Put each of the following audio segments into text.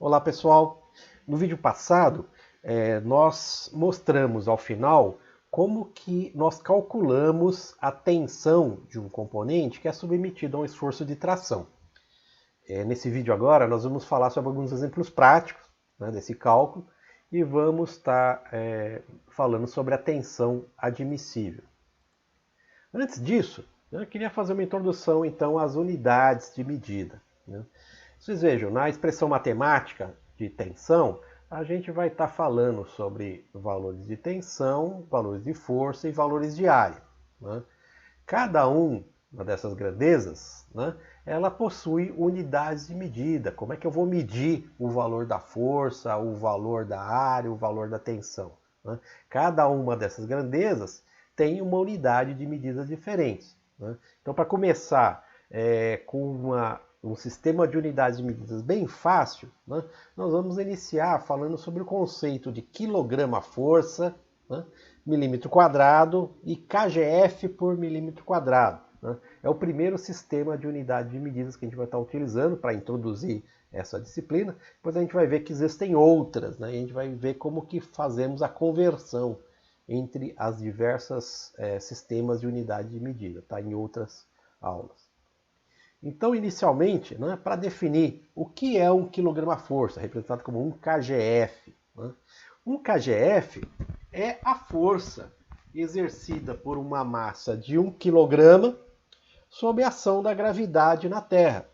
Olá pessoal, no vídeo passado nós mostramos ao final como que nós calculamos a tensão de um componente que é submetido a um esforço de tração. Nesse vídeo agora nós vamos falar sobre alguns exemplos práticos, né, desse cálculo e vamos estar falando sobre a tensão admissível. Antes disso, eu queria fazer uma introdução então às unidades de medida, né? Vocês vejam, na expressão matemática de tensão, a gente vai estar falando sobre valores de tensão, valores de força e valores de área, né? Cada uma dessas grandezas, né, ela possui unidades de medida. Como é que eu vou medir o valor da força, o valor da área, o valor da tensão, né? Cada uma dessas grandezas tem uma unidade de medidas diferentes, né? Então, para começar com um sistema de unidades de medidas bem fácil, né, nós vamos iniciar falando sobre o conceito de quilograma-força, né, milímetro quadrado e kgf por milímetro quadrado, né? É o primeiro sistema de unidade de medidas que a gente vai estar utilizando para introduzir essa disciplina. Depois a gente vai ver que existem outras, né? E a gente vai ver como que fazemos a conversão entre as diversas sistemas de unidade de medida, tá? Em outras aulas. Então, inicialmente, né, para definir o que é um quilograma-força, representado como um kgf, né? Um kgf é a força exercida por uma massa de 1 kg sob a ação da gravidade na Terra.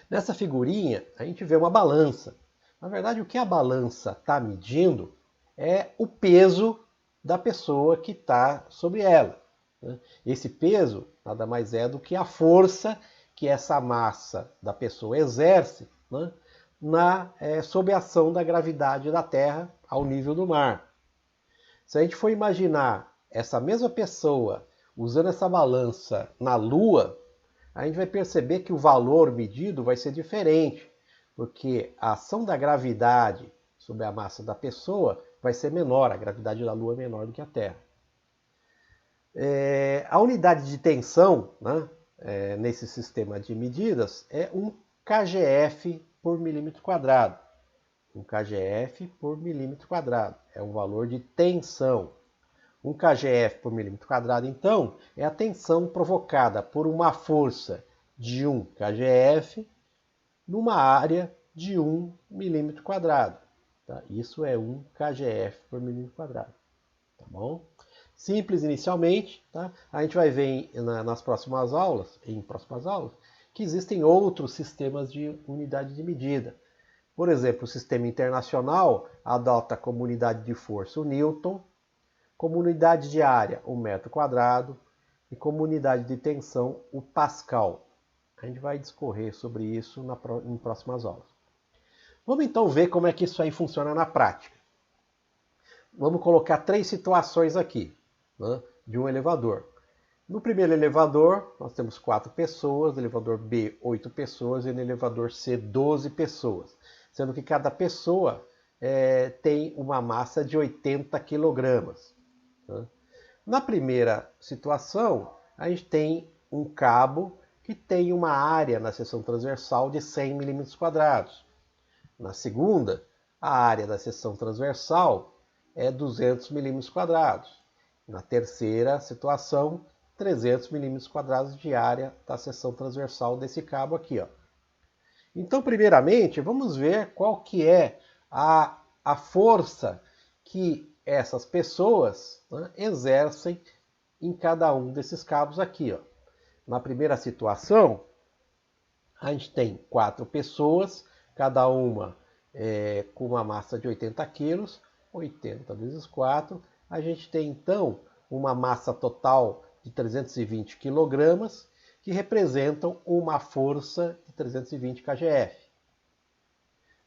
Nessa figurinha, a gente vê uma balança. Na verdade, o que a balança está medindo é o peso da pessoa que está sobre ela, né? Esse peso nada mais é do que a força que essa massa da pessoa exerce, né, sob a ação da gravidade da Terra ao nível do mar. Se a gente for imaginar essa mesma pessoa usando essa balança na Lua, a gente vai perceber que o valor medido vai ser diferente, porque a ação da gravidade sobre a massa da pessoa vai ser menor, a gravidade da Lua é menor do que a Terra. A unidade de tensão, né, nesse sistema de medidas é um kgf por milímetro quadrado. Um kgf por milímetro quadrado é o valor de tensão. Um kgf por milímetro quadrado, então, é a tensão provocada por uma força de 1 kgf numa área de 1 milímetro quadrado. Tá? Isso é 1 kgf por milímetro quadrado. Tá bom? Simples inicialmente, tá? A gente vai ver nas próximas aulas, que existem outros sistemas de unidade de medida. Por exemplo, o sistema internacional adota como unidade de força o Newton, como unidade de área o metro quadrado e como unidade de tensão o Pascal. A gente vai discorrer sobre isso em próximas aulas. Vamos então ver como é que isso aí funciona na prática. Vamos colocar 3 situações aqui, né, de um elevador. No primeiro elevador, nós temos 4 pessoas, no elevador B, 8 pessoas e no elevador C, 12 pessoas. Sendo que cada pessoa tem uma massa de 80 kg. Né? Na primeira situação, a gente tem um cabo que tem uma área na seção transversal de 100 mm². Na segunda, a área da seção transversal é 200 mm². Na terceira situação, 300 mm² de área da seção transversal desse cabo aqui, ó. Então, primeiramente, vamos ver qual que é a força que essas pessoas, né, exercem em cada um desses cabos aqui, ó. Na primeira situação, a gente tem 4 pessoas, cada uma com uma massa de 80 quilos, 80 vezes 4, a gente tem então uma massa total de 320 kg, que representam uma força de 320 kgf.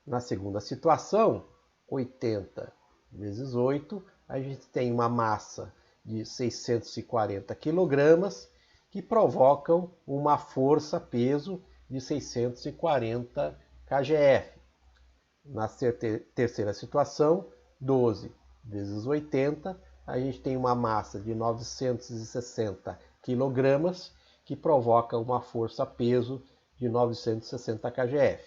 Na segunda situação, 80 vezes 8, a gente tem uma massa de 640 kg, que provocam uma força-peso de 640 kgf. Na terceira situação, 12 vezes 80, a gente tem uma massa de 960 kg, que provoca uma força-peso de 960 kgf.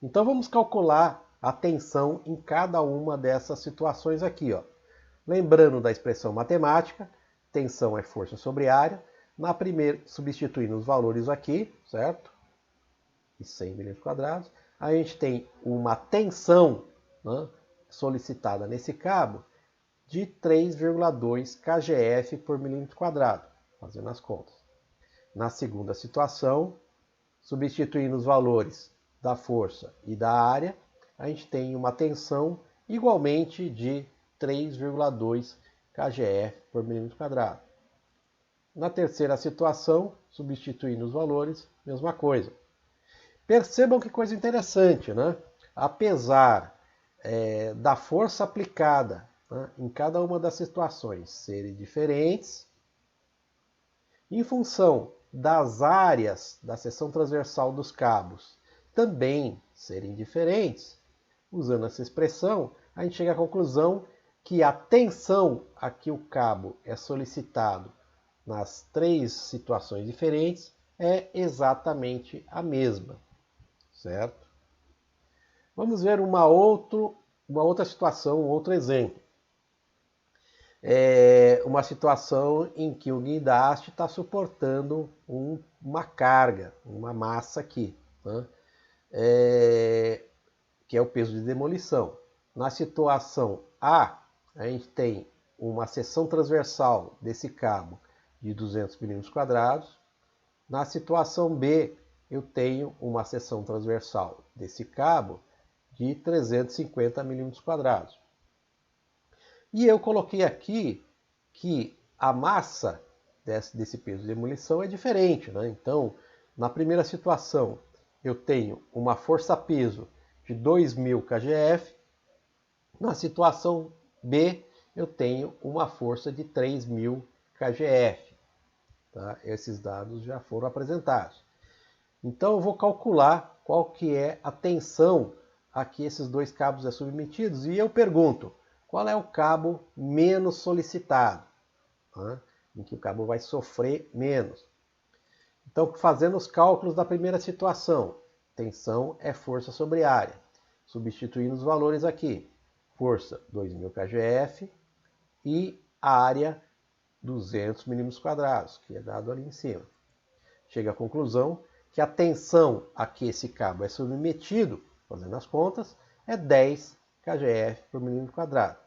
Então vamos calcular a tensão em cada uma dessas situações aqui, ó. Lembrando da expressão matemática, tensão é força sobre área. Na primeira, substituindo os valores aqui, certo? E 100 milímetros quadrados. A gente tem uma tensão, né, solicitada nesse cabo de 3,2 kgf por milímetro quadrado, fazendo as contas. Na segunda situação, substituindo os valores da força e da área, a gente tem uma tensão igualmente de 3,2 kgf por milímetro quadrado. Na terceira situação, substituindo os valores, mesma coisa. Percebam que coisa interessante, né? Apesar da força aplicada, né, em cada uma das situações serem diferentes, em função das áreas da seção transversal dos cabos também serem diferentes, usando essa expressão, a gente chega à conclusão que a tensão a que o cabo é solicitado nas três situações diferentes é exatamente a mesma, certo? Vamos ver uma outra situação, um outro exemplo. Uma situação em que o guindaste está suportando uma carga, uma massa aqui, né? Que é o peso de demolição. Na situação A, a gente tem uma seção transversal desse cabo de 200 milímetros quadrados. Na situação B, eu tenho uma seção transversal desse cabo de 350 milímetros quadrados. E eu coloquei aqui que a massa desse peso de demolição é diferente, né? Então, na primeira situação, eu tenho uma força-peso de 2.000 kgf. Na situação B, eu tenho uma força de 3.000 kgf. Tá? Esses dados já foram apresentados. Então, eu vou calcular qual que é a tensão a que esses dois cabos são submetidos. E eu pergunto, qual é o cabo menos solicitado? Né? Em que o cabo vai sofrer menos. Então, fazendo os cálculos da primeira situação, tensão é força sobre área. Substituindo os valores aqui, força 2.000 kgf e área 200 milímetros quadrados, que é dado ali em cima. Chega à conclusão que a tensão a que esse cabo é submetido, fazendo as contas, é 10 kgf por milímetro quadrado.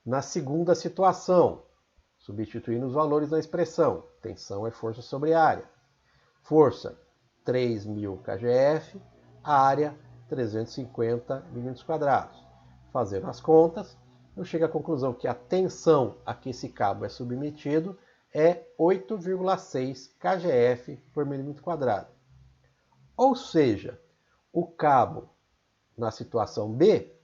Na segunda situação, substituindo os valores na expressão, tensão é força sobre área. Força 3.000 kgf, área 350 milímetros quadrados. Fazendo as contas, eu chego à conclusão que a tensão a que esse cabo é submetido é 8,6 kgf por milímetro quadrado. Ou seja, o cabo na situação B,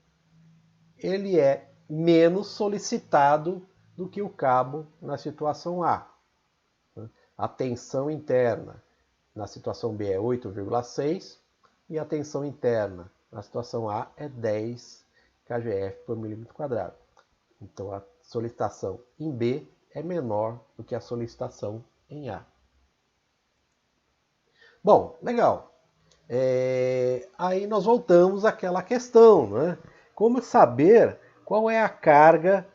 ele é menos solicitado do que o cabo na situação A. A tensão interna na situação B é 8,6 e a tensão interna na situação A é 10 kgf por milímetro quadrado. Então a solicitação em B é menor do que a solicitação em A. Bom, legal. Aí nós voltamos àquela questão, né? Como saber qual é a carga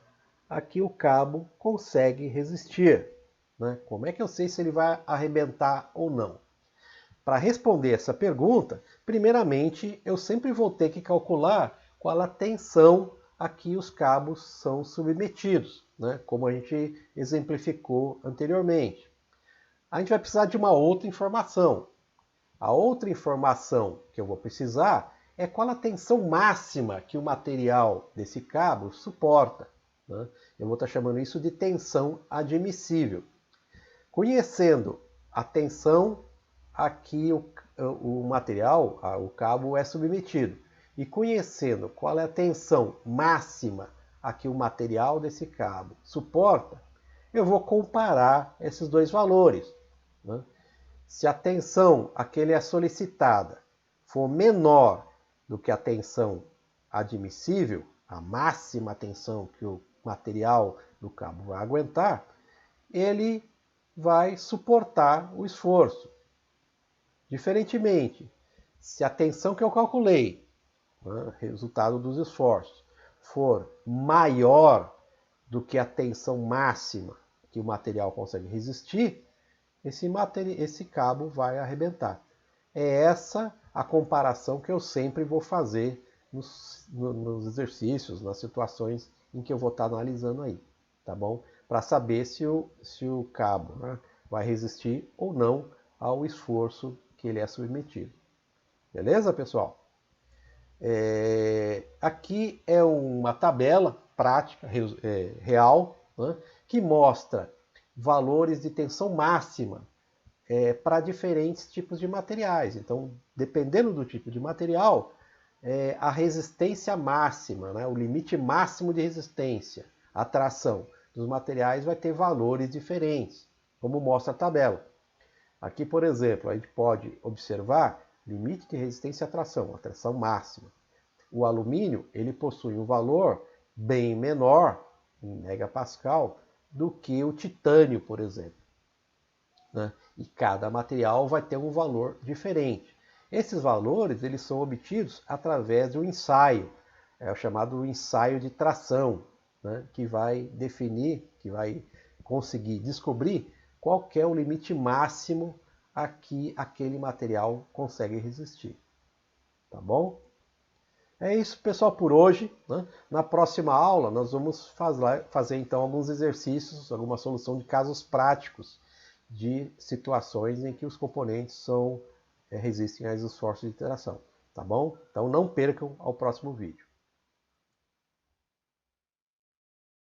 a que o cabo consegue resistir? Né? Como é que eu sei se ele vai arrebentar ou não? Para responder essa pergunta, primeiramente eu sempre vou ter que calcular qual a tensão a que os cabos são submetidos, né? Como a gente exemplificou anteriormente. A gente vai precisar de uma outra informação. A outra informação que eu vou precisar é qual a tensão máxima que o material desse cabo suporta, né? Eu vou estar chamando isso de tensão admissível. Conhecendo a tensão a que o material, o cabo, é submetido, e conhecendo qual é a tensão máxima a que o material desse cabo suporta, eu vou comparar esses dois valores, né? Se a tensão a que ele é solicitada for menor do que a tensão admissível, a máxima tensão que o material do cabo vai aguentar, ele vai suportar o esforço. Diferentemente, Se a tensão que eu calculei, né, resultado dos esforços, for maior do que a tensão máxima que o material consegue resistir, esse cabo vai arrebentar. É essa a comparação que eu sempre vou fazer nos exercícios, nas situações em que eu vou estar analisando aí, tá bom? Para saber se o cabo, né, vai resistir ou não ao esforço que ele é submetido. Beleza, pessoal? Aqui é uma tabela prática, real, né, que mostra valores de tensão máxima para diferentes tipos de materiais. Então, dependendo do tipo de material, a resistência máxima, né, o limite máximo de resistência, a tração dos materiais vai ter valores diferentes, como mostra a tabela. Aqui, por exemplo, a gente pode observar limite de resistência à tração, a tração máxima. O alumínio ele possui um valor bem menor, em megapascal, do que o titânio, por exemplo, né? E cada material vai ter um valor diferente. Esses valores eles são obtidos através de um ensaio, é o chamado ensaio de tração, né? Que vai definir, que vai conseguir descobrir qual que é o limite máximo a que aquele material consegue resistir. Tá bom? É isso, pessoal, por hoje, né? Na próxima aula, nós vamos fazer então alguns exercícios, alguma solução de casos práticos de situações em que os componentes resistem aos esforços de interação. Tá bom? Então não percam ao próximo vídeo.